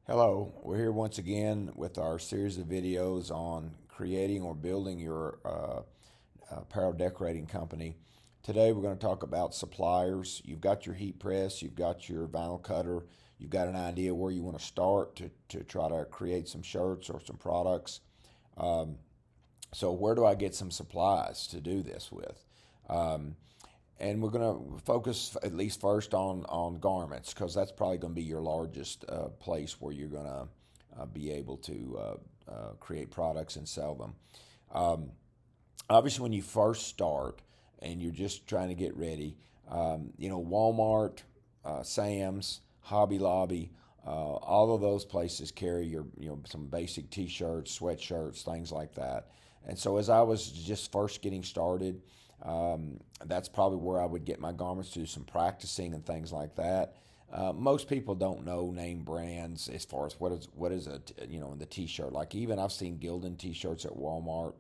Hello, we're here once again with our series of videos on creating or building your apparel decorating company. Today we're going to talk about suppliers. You've got your heat press, you've got your vinyl cutter, you've got an idea where you want to start to try to create some shirts or some products. Um, so where do I get some supplies to do this with? Um, and we're going to focus at least first on garments because that's probably going to be your largest place where you're going to be able to create products and sell them. Um, Obviously, when you first start and you're just trying to get ready, Walmart, Sam's, Hobby Lobby, all of those places carry your, some basic T-shirts, sweatshirts, things like that. And so, as I was just first getting started, that's probably where I would get my garments to do some practicing and things like that. Most people don't know name brands as far as what is in the T-shirt. Like even I've seen Gildan T-shirts at Walmart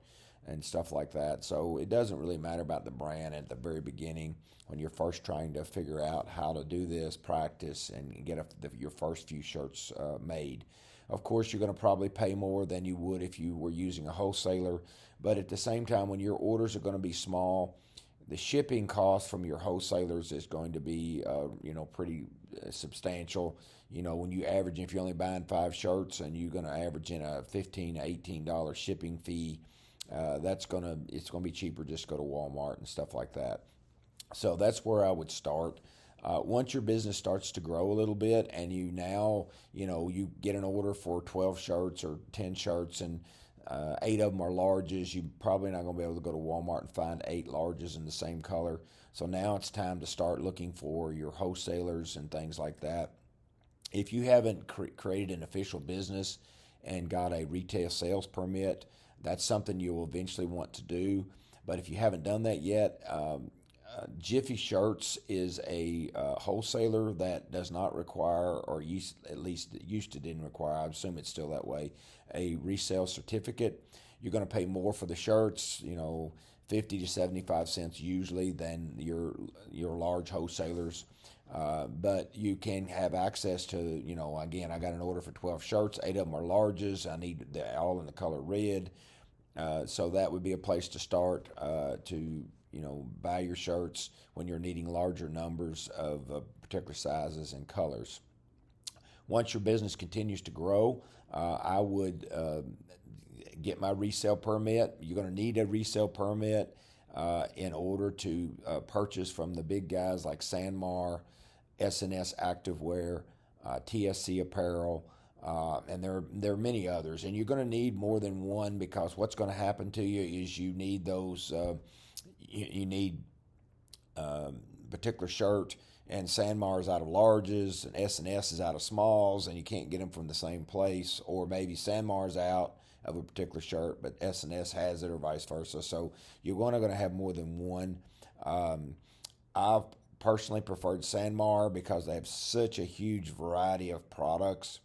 and stuff like that. So it doesn't really matter about the brand at the very beginning when you're first trying to figure out how to do this, practice, and get your first few shirts made. Of course, you're going to probably pay more than you would if you were using a wholesaler, but at the same time, when your orders are going to be small, the shipping cost from your wholesalers is going to be, pretty substantial. When you average, if you're only buying 5 shirts and you're going to average in a $15, $18 shipping fee, it's gonna be cheaper just to go to Walmart and stuff like that. So that's where I would start. Once your business starts to grow a little bit, and you get an order for 12 shirts or 10 shirts, and 8 of them are larges, you're probably not going to be able to go to Walmart and find 8 larges in the same color. So now it's time to start looking for your wholesalers and things like that. If you haven't created an official business and got a retail sales permit, that's something you'll eventually want to do. But if you haven't done that yet, Jiffy Shirts is a wholesaler that does not require, or at least it used to didn't require, I assume it's still that way, a resale certificate. You're going to pay more for the shirts, 50 to 75 cents usually than your large wholesalers. But you can have access to, again, I got an order for 12 shirts, 8 of them are larges. I need all in the color red. So that would be a place to start to buy your shirts when you're needing larger numbers of particular sizes and colors. Once your business continues to grow, I would get my resale permit. You're going to need a resale permit in order to purchase from the big guys like Sanmar, S&S Activewear, TSC Apparel, and there are many others. And you're going to need more than one because what's going to happen to you is you need those. You need particular shirt, and Sanmar is out of larges, and S&S is out of smalls, and you can't get them from the same place. Or maybe Sanmar's out of a particular shirt, but S&S has it, or vice versa. So you're going to have more than one. I've personally preferred Sanmar because they have such a huge variety of products.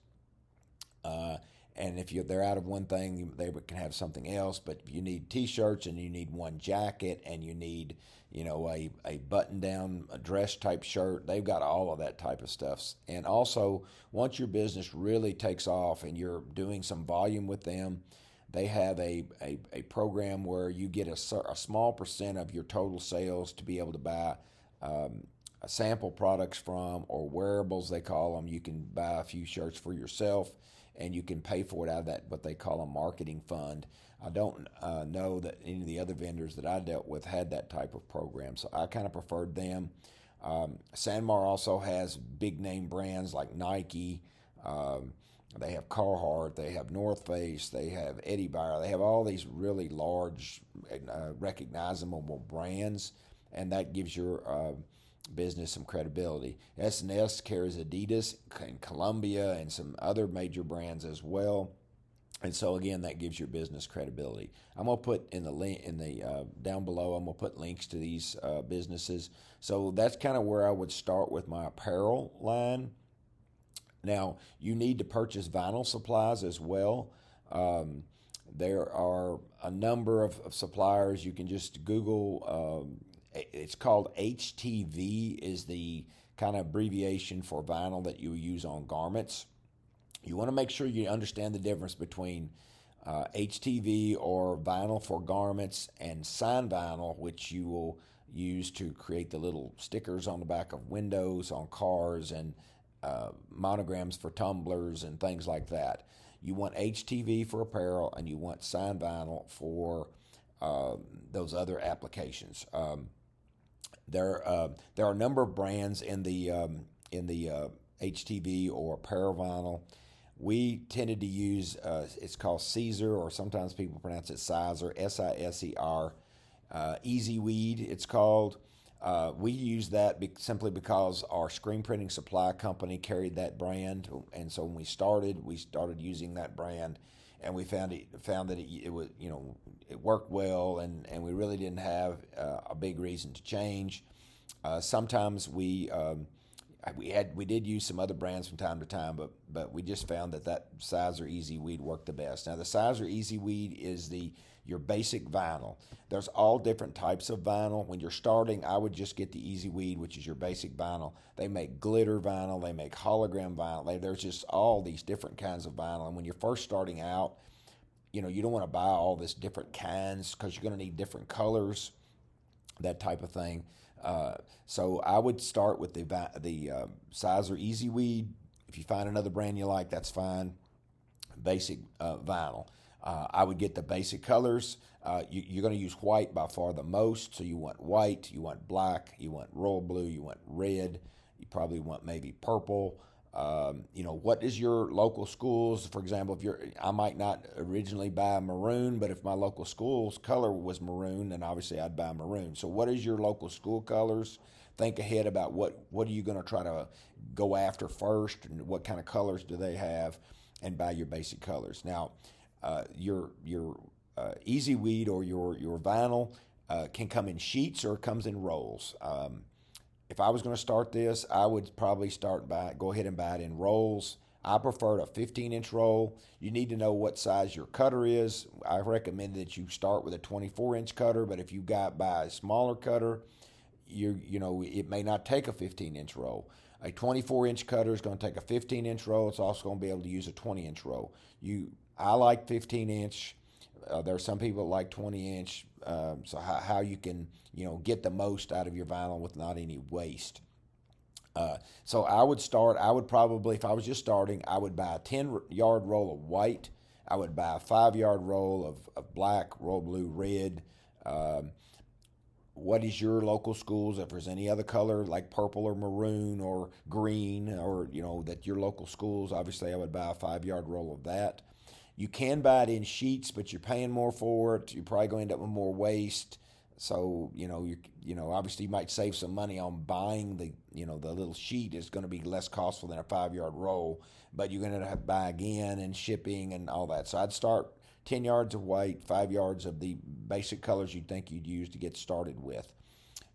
And if they're out of one thing, they can have something else. But if you need T-shirts and you need one jacket and you need, a button-down dress type shirt, they've got all of that type of stuff. And also, once your business really takes off and you're doing some volume with them, they have a program where you get a small percent of your total sales to be able to buy sample products from, or wearables they call them. You can buy a few shirts for yourself, and you can pay for it out of that what they call a marketing fund. I don't know that any of the other vendors that I dealt with had that type of program, so I kind of preferred them. Sanmar also has big name brands like Nike. They have Carhartt, they have North Face, they have Eddie Bauer, they have all these really large, recognizable brands, and that gives your business some credibility. S&S carries Adidas and Columbia and some other major brands as well. And so again, that gives your business credibility. I'm gonna put in the link down below. I'm gonna put links to these businesses. So that's kind of where I would start with my apparel line. Now you need to purchase vinyl supplies as well. There are a number of suppliers. You can just Google. It's called HTV is the kind of abbreviation for vinyl that you use on garments. You want to make sure you understand the difference between HTV or vinyl for garments and sign vinyl, which you will use to create the little stickers on the back of windows, on cars, and monograms for tumblers and things like that. You want HTV for apparel, and you want sign vinyl for those other applications. There are a number of brands in the HTV or apparel vinyl. We tended to use it's called Caesar, or sometimes people pronounce it Sizer, Siser. Easy Weed, it's called. We use that simply because our screen printing supply company carried that brand, and so when we started using that brand, and we found that it was, it worked well, and we really didn't have a big reason to change. Sometimes we did use some other brands from time to time, but we just found that Sizer Easy Weed worked the best. Now the Sizer Easy Weed is your basic vinyl. There's all different types of vinyl. When you're starting, I would just get the Easy Weed, which is your basic vinyl. They make glitter vinyl, they make hologram vinyl. There's just all these different kinds of vinyl. And when you're first starting out, you don't want to buy all this different kinds because you're going to need different colors, that type of thing. So I would start with the Sizer Easy Weed. If you find another brand you like, that's fine. Basic vinyl. I would get the basic colors. You're going to use white by far the most. So you want white, you want black, you want royal blue, you want red. You probably want maybe purple. What is your local schools? For example, I might not originally buy maroon, but if my local school's color was maroon, then obviously I'd buy maroon. So what is your local school colors? Think ahead about what are you going to try to go after first, and what kind of colors do they have, and buy your basic colors. Now, your Easy Weed or your vinyl can come in sheets or it comes in rolls. If I was going to start this, I would probably go ahead and buy it in rolls. I prefer a 15-inch roll. You need to know what size your cutter is. I recommend that you start with a 24-inch cutter, but if you buy a smaller cutter, it may not take a 15-inch roll. A 24-inch cutter is going to take a 15-inch roll. It's also going to be able to use a 20-inch roll. I like 15-inch. There are some people that like 20-inch. So how you can get the most out of your vinyl with not any waste. So I would probably, if I was just starting, I would buy a 10-yard roll of white. I would buy a 5-yard roll of black, royal blue, red. What is your local schools? If there's any other color like purple or maroon or green, or that your local schools, obviously I would buy a 5-yard roll of that. You can buy it in sheets, but you're paying more for it. You're probably going to end up with more waste. So obviously you might save some money on buying the little sheet. Is going to be less costful than a 5-yard roll, but you're going to have to buy again and shipping and all that. So I'd start 10 yards of white, 5 yards of the basic colors you'd think you'd use to get started with.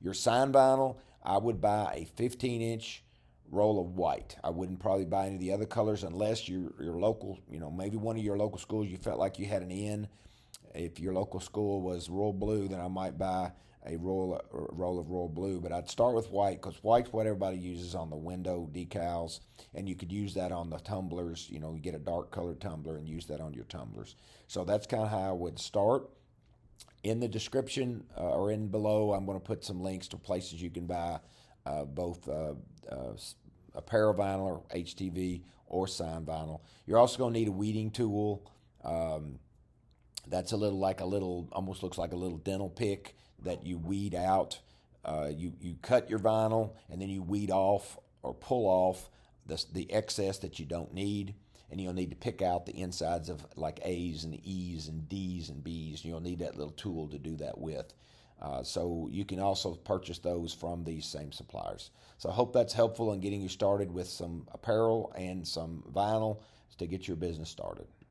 Your sign vinyl, I would buy a 15-inch roll of white. I wouldn't probably buy any of the other colors unless your local, maybe one of your local schools you felt like you had an in. If your local school was royal blue, then I might buy a roll of royal blue. But I'd start with white because white's what everybody uses on the window decals, and you could use that on the tumblers. You get a dark colored tumbler and use that on your tumblers. So that's kind of how I would start. In the description or in below, I'm going to put some links to places you can buy both apparel vinyl or HTV or sign vinyl. You're also going to need a weeding tool. That's almost looks like a little dental pick that you weed out. You cut your vinyl and then you weed off or pull off the excess that you don't need. And you'll need to pick out the insides of like A's and E's and D's and B's. You'll need that little tool to do that with. So you can also purchase those from these same suppliers. So I hope that's helpful in getting you started with some apparel and some vinyl to get your business started.